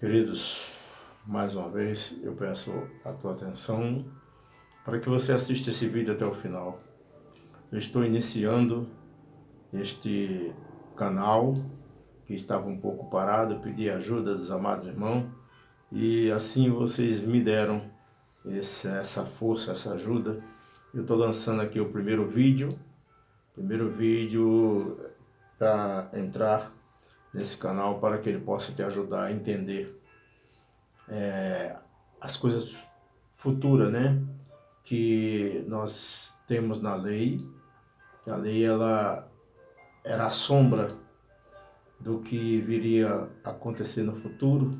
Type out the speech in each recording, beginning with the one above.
Queridos, mais uma vez eu peço a tua atenção para que você assista esse vídeo até o final. Eu estou iniciando este canal que estava um pouco parado, eu pedi ajuda dos amados irmãos e assim vocês me deram essa força, essa ajuda. Eu estou lançando aqui o primeiro vídeo para entrar nesse canal para que ele possa te ajudar a entender as coisas futuras, né? Que nós temos na lei. A lei ela era a sombra do que viria a acontecer no futuro,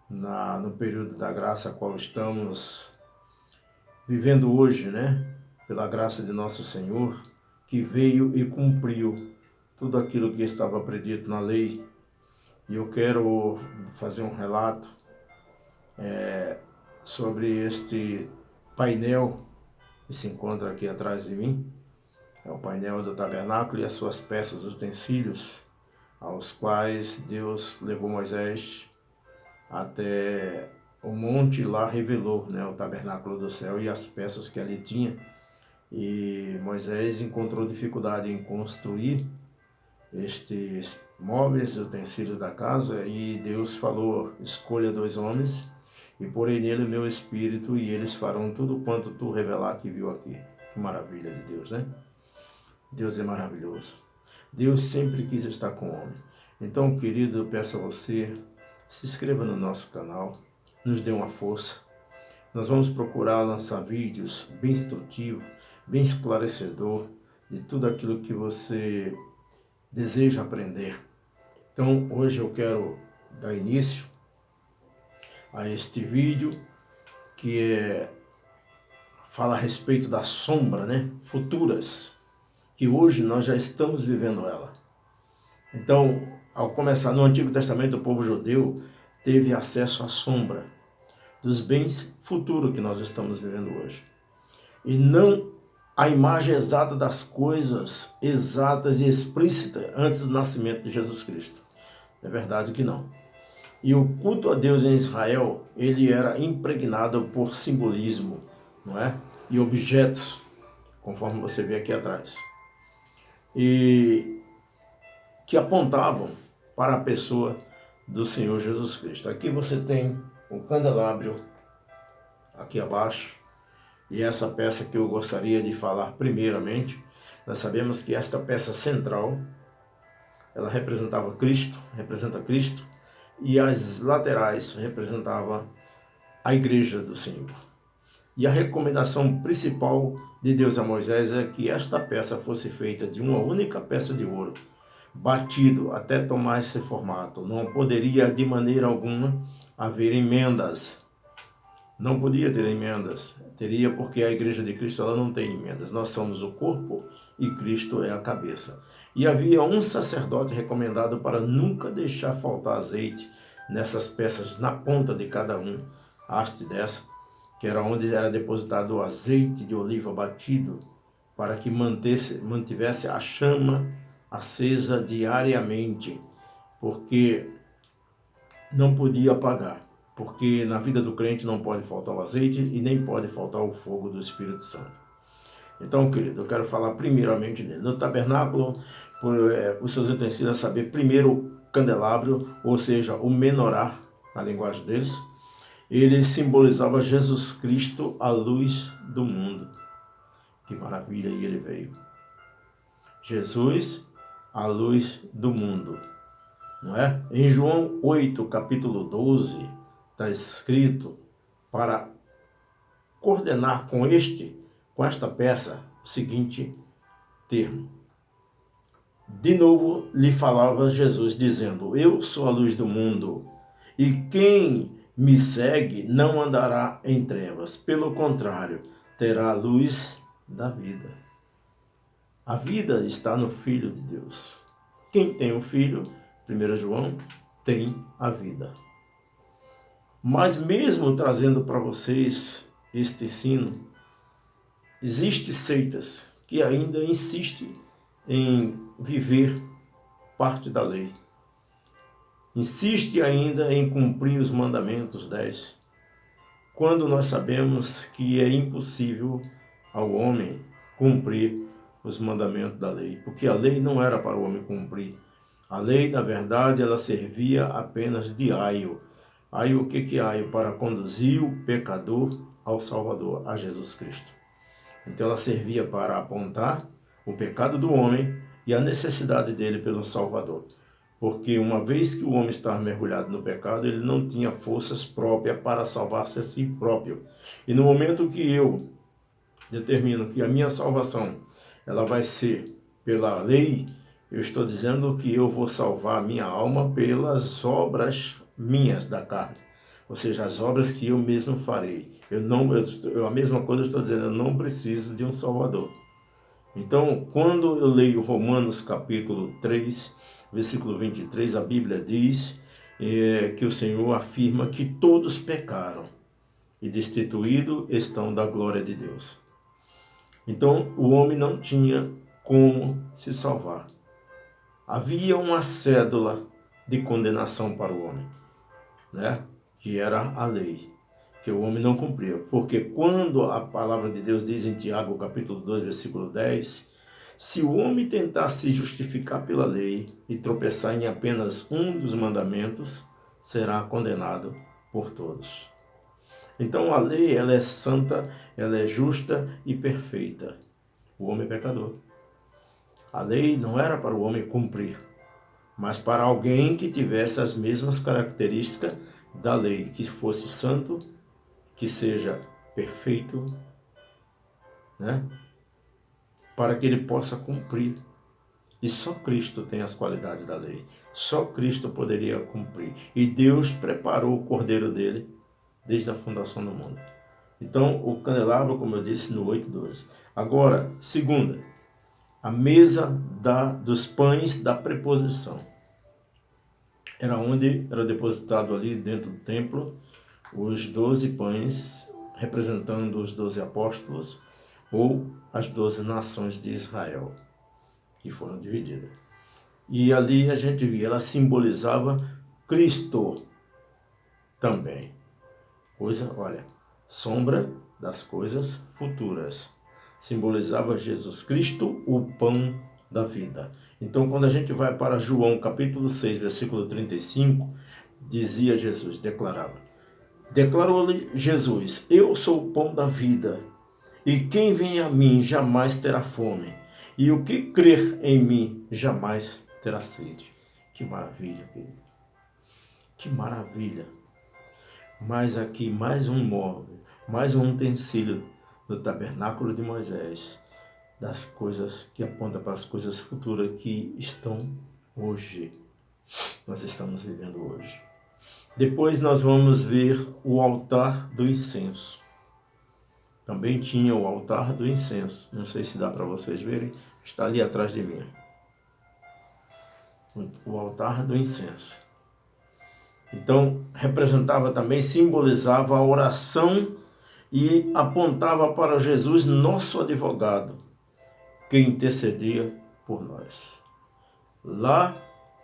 no período da graça a qual estamos vivendo hoje, né? Pela graça de nosso Senhor, que veio e cumpriu tudo aquilo que estava predito na lei. E eu quero fazer um relato sobre este painel que se encontra aqui atrás de mim. É o painel do tabernáculo e as suas peças, os utensílios, aos quais Deus levou Moisés até o monte, lá revelou, né, o tabernáculo do céu e as peças que ali tinha. E Moisés encontrou dificuldade em construir estes móveis, utensílios da casa, e Deus falou: escolha 2 homens e porei nele o meu espírito e eles farão tudo quanto tu revelar que viu aqui. Que maravilha de Deus, né? Deus é maravilhoso. Deus sempre quis estar com o homem. Então, querido, eu peço a você, se inscreva no nosso canal, nos dê uma força. Nós vamos procurar lançar vídeos bem instrutivos, bem esclarecedor de tudo aquilo que você deseja aprender. Então, hoje eu quero dar início a este vídeo que fala a respeito da sombra, né? Futuras, que hoje nós já estamos vivendo ela. Então, ao começar no Antigo Testamento, o povo judeu teve acesso à sombra dos bens futuros que nós estamos vivendo hoje. E não a imagem exata das coisas exatas e explícitas antes do nascimento de Jesus Cristo. É verdade que não. E o culto a Deus em Israel, ele era impregnado por simbolismo, não é? E objetos, conforme você vê aqui atrás. E que apontavam para a pessoa do Senhor Jesus Cristo. Aqui você tem o candelabro, aqui abaixo, e essa peça que eu gostaria de falar primeiramente. Nós sabemos que esta peça central, ela representa Cristo, e as laterais representavam a igreja do Senhor. E a recomendação principal de Deus a Moisés é que esta peça fosse feita de uma única peça de ouro, batido até tomar esse formato. Não poderia de maneira alguma haver emendas. Não podia ter emendas. Teria, porque a igreja de Cristo ela não tem emendas. Nós somos o corpo e Cristo é a cabeça. E havia um sacerdote recomendado para nunca deixar faltar azeite nessas peças, na ponta de cada haste dessa, que era onde era depositado o azeite de oliva batido, para que mantivesse a chama acesa diariamente, porque não podia apagar, porque na vida do crente não pode faltar o azeite e nem pode faltar o fogo do Espírito Santo. Então, querido, eu quero falar primeiramente dele. No tabernáculo, os seus utensílios, saber primeiro o candelabro, ou seja, o menorá, na linguagem deles, ele simbolizava Jesus Cristo, a luz do mundo. Que maravilha, e ele veio. Jesus, a luz do mundo. Não é? Em João 8, capítulo 12, está escrito para coordenar com esta peça o seguinte termo. De novo lhe falava Jesus dizendo: eu sou a luz do mundo, e quem me segue não andará em trevas, pelo contrário, terá a luz da vida. A vida está no Filho de Deus. Quem tem o Filho, 1 João, tem a vida. Mas mesmo trazendo para vocês este ensino, existem seitas que ainda insistem em viver parte da lei. insiste ainda em cumprir os mandamentos 10, quando nós sabemos que é impossível ao homem cumprir os mandamentos da lei, porque a lei não era para o homem cumprir. A lei, na verdade, ela servia apenas de aio. Aio, o que é aio? Para conduzir o pecador ao Salvador, a Jesus Cristo. Então ela servia para apontar o pecado do homem e a necessidade dele pelo Salvador. Porque uma vez que o homem estava mergulhado no pecado, ele não tinha forças próprias para salvar-se a si próprio. E no momento que eu determino que a minha salvação ela vai ser pela lei, eu estou dizendo que eu vou salvar a minha alma pelas obras minhas da carne. Ou seja, as obras que eu mesmo farei. A mesma coisa eu estou dizendo, eu não preciso de um Salvador. Então, quando eu leio Romanos capítulo 3, versículo 23, a Bíblia diz que o Senhor afirma que todos pecaram e destituídos estão da glória de Deus. Então, o homem não tinha como se salvar. Havia uma cédula de condenação para o homem, né? Que era a lei, que o homem não cumpria. Porque quando a palavra de Deus diz em Tiago, capítulo 2, versículo 10, se o homem tentar se justificar pela lei e tropeçar em apenas um dos mandamentos, será condenado por todos. Então a lei, ela é santa, ela é justa e perfeita. O homem é pecador. A lei não era para o homem cumprir, mas para alguém que tivesse as mesmas características da lei, que fosse santo, que seja perfeito, né? Para que ele possa cumprir. E só Cristo tem as qualidades da lei. Só Cristo poderia cumprir. E Deus preparou o cordeiro dele desde a fundação do mundo. Então, o candelabro, como eu disse, no 8:12. Agora, segunda, a mesa dos pães da preposição. Era onde era depositado ali dentro do templo os 12 pães, representando os 12 apóstolos, ou as 12 nações de Israel, que foram divididas. E ali a gente via, ela simbolizava Cristo também. Olha, sombra das coisas futuras. Simbolizava Jesus Cristo, o pão da vida. Então, quando a gente vai para João, capítulo 6, versículo 35, dizia Jesus, declarou-lhe Jesus, eu sou o pão da vida, e quem vem a mim jamais terá fome, e o que crer em mim jamais terá sede. Que maravilha, querido. Que maravilha. Mas aqui, mais um móvel, mais um utensílio do tabernáculo de Moisés, das coisas que apontam para as coisas futuras que estão hoje. Nós estamos vivendo hoje. Depois nós vamos ver o altar do incenso. Também tinha o altar do incenso. Não sei se dá para vocês verem. Está ali atrás de mim. O altar do incenso. Então, representava também, simbolizava a oração e apontava para Jesus, nosso advogado, que intercedia por nós. Lá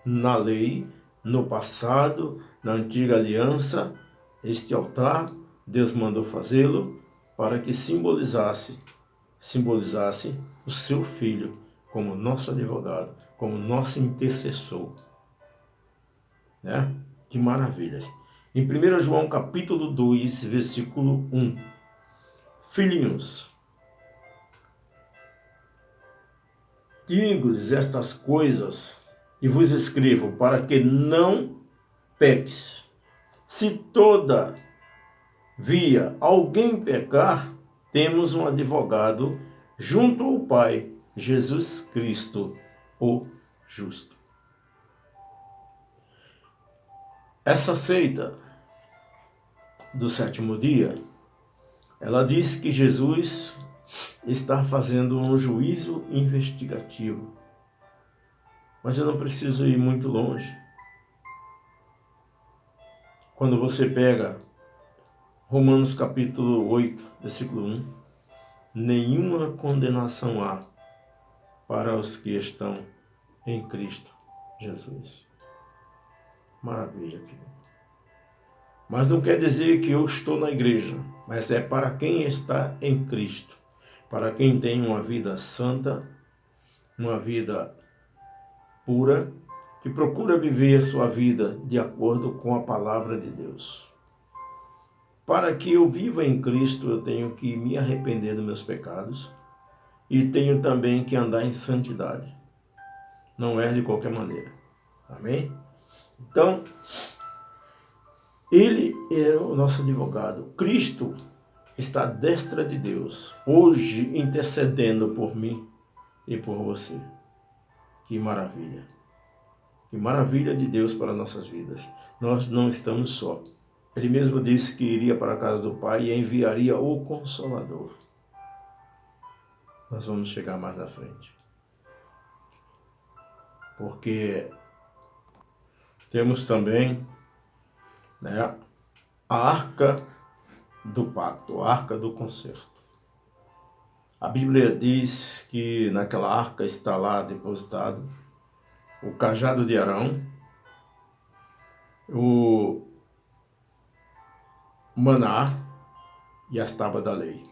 na lei, no passado, na antiga aliança, este altar, Deus mandou fazê-lo para que simbolizasse o seu Filho como nosso advogado, como nosso intercessor. Né? Que maravilhas. Em 1 João capítulo 2, versículo 1. Filhinhos, digo-lhes estas coisas e vos escrevo para que não peques. Se todavia alguém pecar, temos um advogado junto ao Pai, Jesus Cristo, o justo. Essa seita do sétimo dia, ela diz que Jesus está fazendo um juízo investigativo. Mas eu não preciso ir muito longe. Quando você pega Romanos capítulo 8, versículo 1, nenhuma condenação há para os que estão em Cristo Jesus. Maravilha, querido. Mas não quer dizer que eu estou na igreja, mas é para quem está em Cristo, para quem tem uma vida santa, uma vida pura, que procura viver a sua vida de acordo com a palavra de Deus. Para que eu viva em Cristo, eu tenho que me arrepender dos meus pecados e tenho também que andar em santidade. Não é de qualquer maneira. Amém? Então, ele é o nosso advogado. Cristo está à destra de Deus, hoje intercedendo por mim e por você. Que maravilha! Que maravilha de Deus para nossas vidas. Nós não estamos só. Ele mesmo disse que iria para a casa do Pai e enviaria o Consolador. Nós vamos chegar mais na frente. Porque temos também, né, a arca do pacto, a arca do concerto. A Bíblia diz que naquela arca está lá depositado o cajado de Arão, o maná e as tábuas da lei.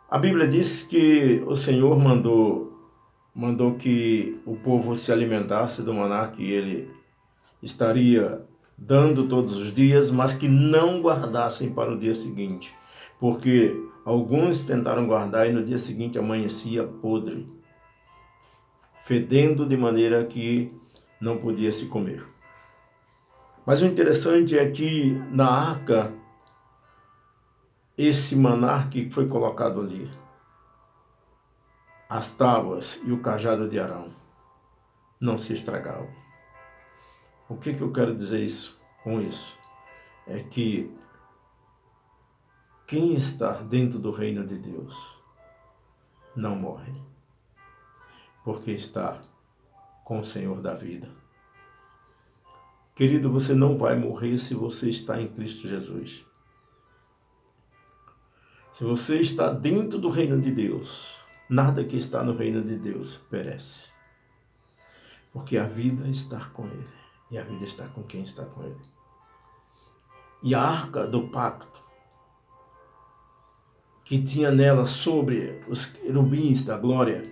A Bíblia diz que o Senhor mandou que o povo se alimentasse do maná que ele estaria dando todos os dias, mas que não guardassem para o dia seguinte, porque alguns tentaram guardar e no dia seguinte amanhecia podre, fedendo de maneira que não podia se comer. Mas o interessante é que na arca, esse maná que foi colocado ali, as tábuas e o cajado de Arão, não se estragavam. O que eu quero dizer com isso? É que quem está dentro do reino de Deus não morre, porque está com o Senhor da vida. Querido, você não vai morrer se você está em Cristo Jesus. Se você está dentro do reino de Deus, nada que está no reino de Deus perece. Porque a vida está com Ele. E a vida está com quem está com Ele. E a arca do pacto, que tinha nela sobre os querubins da glória,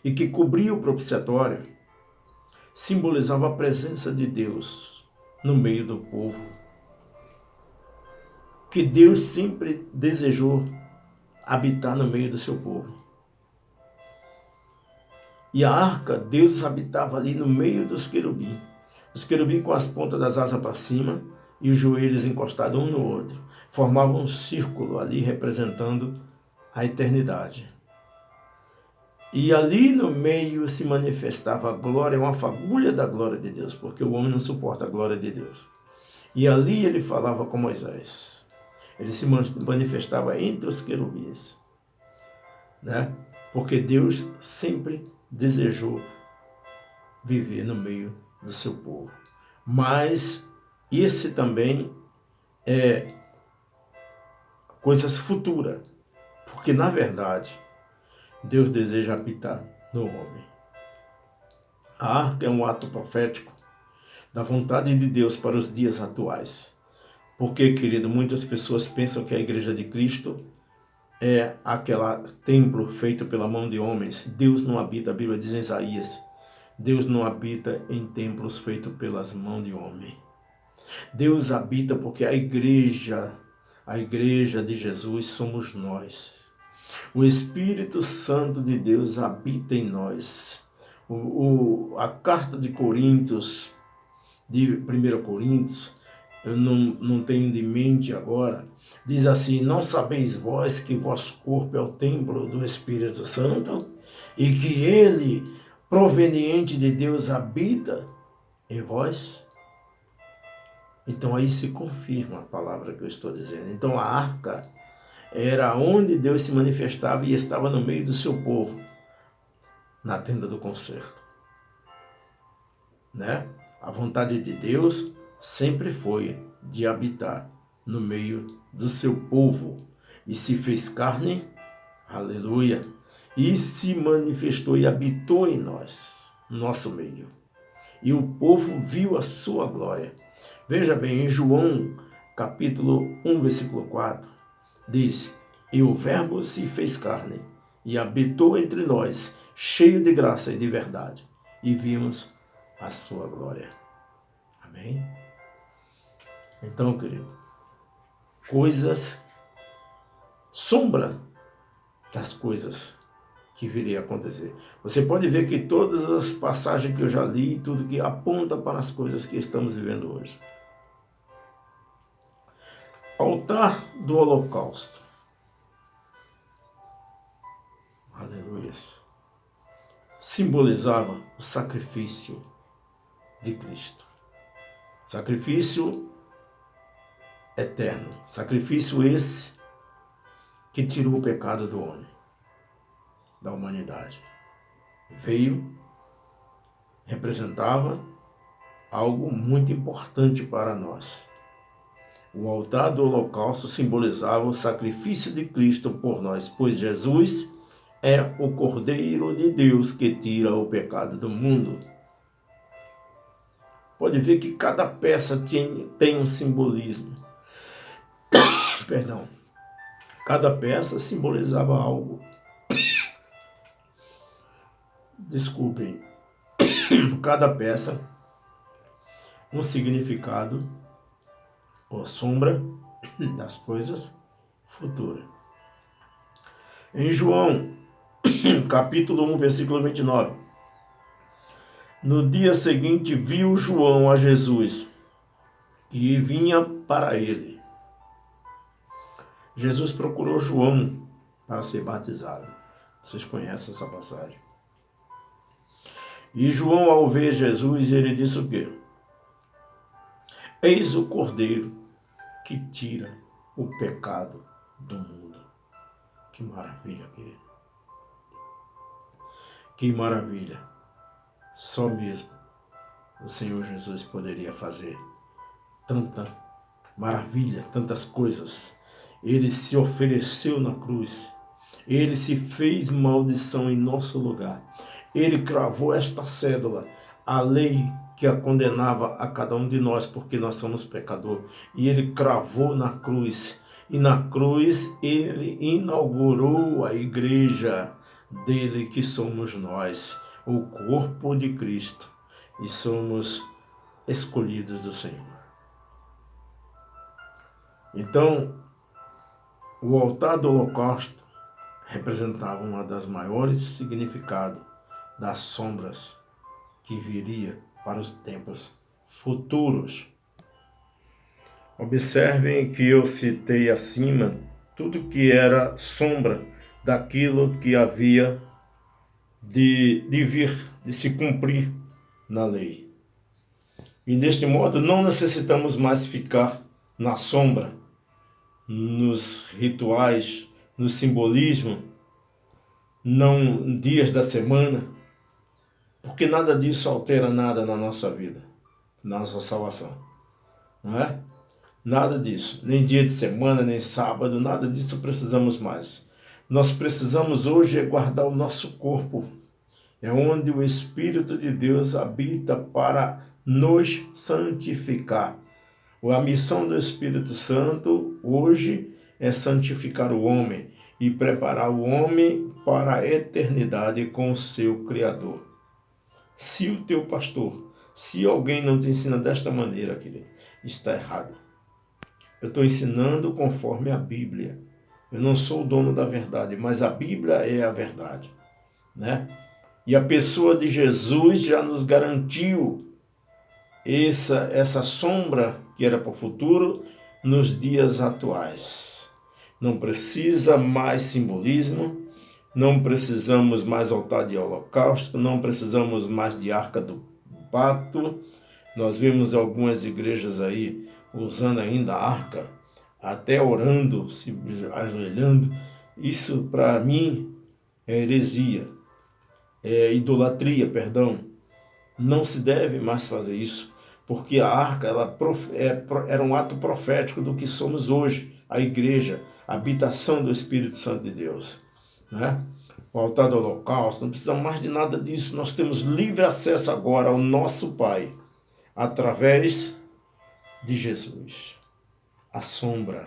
e que cobria o propiciatório, simbolizava a presença de Deus no meio do povo. Que Deus sempre desejou habitar no meio do seu povo. E a arca, Deus habitava ali no meio dos querubins. Os querubins com as pontas das asas para cima e os joelhos encostados um no outro. Formavam um círculo ali representando a eternidade. E ali no meio se manifestava a glória, uma fagulha da glória de Deus, porque o homem não suporta a glória de Deus. E ali ele falava com Moisés. Ele se manifestava entre os querubins, né? Porque Deus sempre desejou viver no meio do seu povo. Mas esse também é coisas futuras, porque na verdade Deus deseja habitar no homem. A arca é um ato profético da vontade de Deus para os dias atuais. Porque, querido, muitas pessoas pensam que a Igreja de Cristo é aquele templo feito pela mão de homens. Deus não habita, a Bíblia diz em Isaías, Deus não habita em templos feitos pelas mãos de homem. Deus habita porque a igreja de Jesus somos nós. O Espírito Santo de Deus habita em nós. A carta de Coríntios, de 1 Coríntios, eu não tenho de mente agora, diz assim: não sabeis vós que vosso corpo é o templo do Espírito Santo e que ele, proveniente de Deus, habita em vós? Então aí se confirma a palavra que eu estou dizendo. Então a arca era onde Deus se manifestava e estava no meio do seu povo, na tenda do concerto. Né? A vontade de Deus sempre foi de habitar no meio do seu povo. E se fez carne, aleluia, e se manifestou e habitou em nós, no nosso meio. e o povo viu a sua glória. Veja bem, em João, capítulo 1, versículo 4, diz: e o Verbo se fez carne e habitou entre nós, cheio de graça e de verdade, e vimos a sua glória. Amém? Então, querido, sombra das coisas que viria a acontecer. Você pode ver que todas as passagens que eu já li, tudo que aponta para as coisas que estamos vivendo hoje. Altar do Holocausto. Aleluia. Simbolizava o sacrifício de Cristo. Sacrifício eterno. Sacrifício esse que tirou o pecado do homem, da humanidade. Representava algo muito importante para nós. O altar do holocausto simbolizava o sacrifício de Cristo por nós, pois Jesus é o Cordeiro de Deus que tira o pecado do mundo. Pode ver que cada peça tem um simbolismo. Perdão. Cada peça simbolizava algo. Desculpem. Cada peça um significado ou sombra das coisas futuras. Em João, capítulo 1, versículo 29. No dia seguinte viu João a Jesus e vinha para ele. Jesus procurou João para ser batizado. Vocês conhecem essa passagem. E João, ao ver Jesus, ele disse o quê? Eis o Cordeiro que tira o pecado do mundo. Que maravilha, querido. Que maravilha. Só mesmo o Senhor Jesus poderia fazer tanta maravilha, tantas coisas. Ele se ofereceu na cruz. Ele se fez maldição em nosso lugar. Ele cravou esta cédula, a lei que a condenava a cada um de nós, porque nós somos pecadores. E ele cravou na cruz. E na cruz ele inaugurou a igreja dele, que somos nós, o corpo de Cristo. E somos escolhidos do Senhor. Então, o altar do holocausto representava uma das maiores significados das sombras que viria para os tempos futuros. Observem que eu citei acima tudo que era sombra daquilo que havia de vir, de se cumprir na lei. E deste modo não necessitamos mais ficar na sombra, nos rituais, no simbolismo, não dias da semana, porque nada disso altera nada na nossa vida, na nossa salvação, não é? Nada disso, nem dia de semana, nem sábado, nada disso precisamos mais. Nós precisamos hoje guardar o nosso corpo, é onde o Espírito de Deus habita para nos santificar. A missão do Espírito Santo hoje é santificar o homem e preparar o homem para a eternidade com o seu Criador. Se o teu pastor, se alguém não te ensina desta maneira, querido, está errado. Eu estou ensinando conforme a Bíblia. Eu não sou o dono da verdade, mas a Bíblia é a verdade, né? E a pessoa de Jesus já nos garantiu essa sombra que era para o futuro nos dias atuais. Não precisa mais simbolismo, não precisamos mais altar de holocausto, não precisamos mais de arca do pacto. Nós vemos algumas igrejas aí usando ainda a arca, até orando, se ajoelhando. Isso para mim é heresia, é idolatria, perdão. Não se deve mais fazer isso, porque a arca era um ato profético do que somos hoje, a igreja, a habitação do Espírito Santo de Deus, né? o altar do holocausto, não precisamos mais de nada disso. Nós temos livre acesso agora ao nosso Pai, através de Jesus, a sombra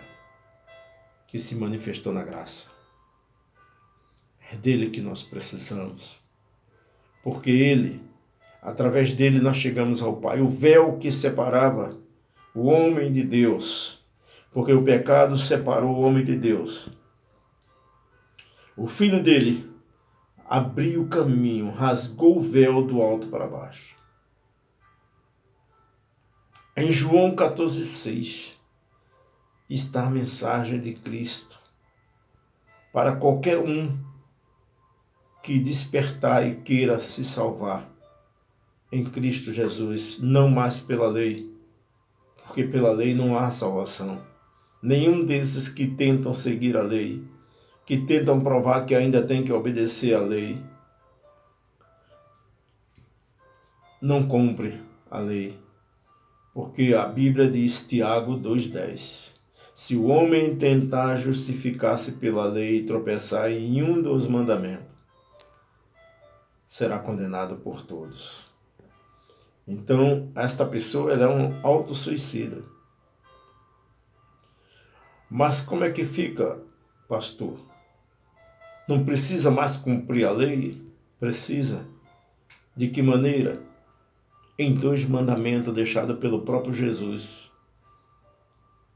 que se manifestou na graça. É dele que nós precisamos, porque ele, através dele nós chegamos ao Pai. O véu que separava o homem de Deus, porque o pecado separou o homem de Deus. O Filho dele abriu o caminho, rasgou o véu do alto para baixo. Em João 14,6 está a mensagem de Cristo para qualquer um que despertar e queira se salvar em Cristo Jesus, não mais pela lei, porque pela lei não há salvação. Nenhum desses que tentam seguir a lei, que tentam provar que ainda tem que obedecer à lei, não cumpre a lei. Porque a Bíblia diz, Tiago 2,10, se o homem tentar justificar-se pela lei e tropeçar em um dos mandamentos, será condenado por todos. Então, esta pessoa ela é um autossuicida. Mas como é que fica, pastor? Não precisa mais cumprir a lei? Precisa. De que maneira? Em 2 mandamentos deixados pelo próprio Jesus.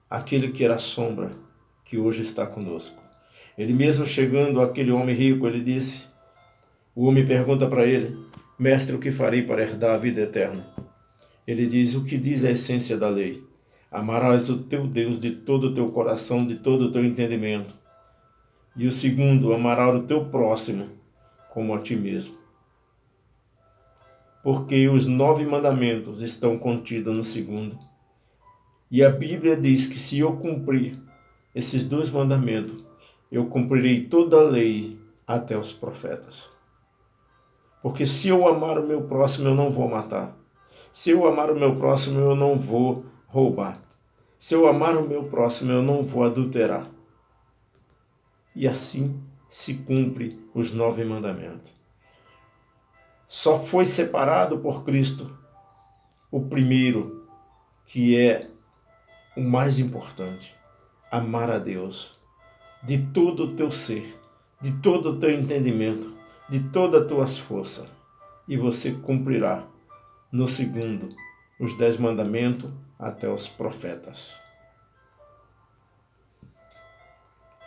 Aquele que era a sombra, que hoje está conosco. Ele mesmo chegando àquele homem rico, ele disse, o homem pergunta para ele, mestre, o que farei para herdar a vida eterna? Ele diz, o que diz a essência da lei? Amarás o teu Deus de todo o teu coração, de todo o teu entendimento. E o segundo, amarás o teu próximo como a ti mesmo. Porque os 9 mandamentos estão contidos no segundo. E a Bíblia diz que se eu cumprir esses 2 mandamentos, eu cumprirei toda a lei até os profetas. Porque se eu amar o meu próximo, eu não vou matar. Se eu amar o meu próximo, eu não vou roubar. Se eu amar o meu próximo, eu não vou adulterar. E assim se cumpre os 9 mandamentos. Só foi separado por Cristo o primeiro, que é o mais importante, amar a Deus de todo o teu ser, de todo o teu entendimento, de todas as tuas forças. E você cumprirá no segundo os 10 mandamentos até os profetas.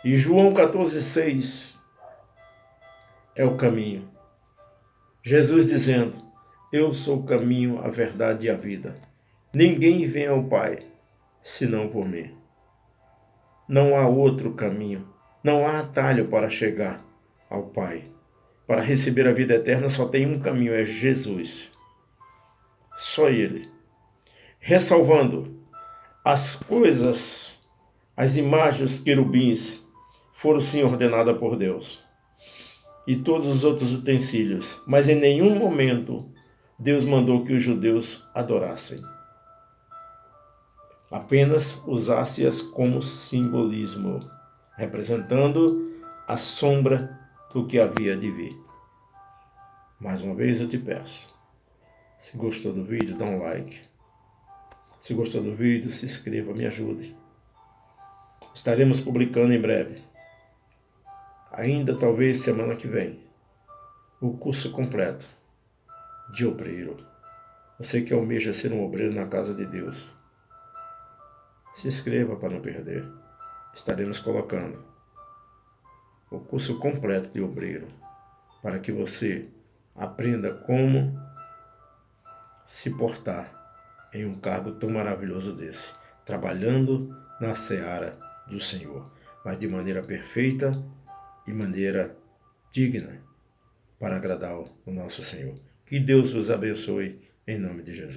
E João 14,6 é o caminho. Jesus dizendo, eu sou o caminho, a verdade e a vida. Ninguém vem ao Pai, senão por mim. Não há outro caminho, não há atalho para chegar ao Pai. Para receber a vida eterna só tem um caminho, é Jesus. Só Ele. Ressalvando, as coisas, as imagens dos querubins foram sim ordenadas por Deus. E todos os outros utensílios. Mas em nenhum momento Deus mandou que os judeus adorassem. Apenas usasse-as como simbolismo, representando a sombra do que havia de vir. Mais uma vez eu te peço, se gostou do vídeo, dá um like. Se gostou do vídeo, se inscreva, me ajude. Estaremos publicando em breve, ainda talvez semana que vem, o curso completo de obreiro. Você que almeja ser um obreiro na casa de Deus, se inscreva para não perder. Estaremos colocando o curso completo de obreiro para que você aprenda como se portar em um cargo tão maravilhoso desse, trabalhando na seara do Senhor, mas de maneira perfeita e maneira digna para agradar o nosso Senhor. Que Deus vos abençoe em nome de Jesus.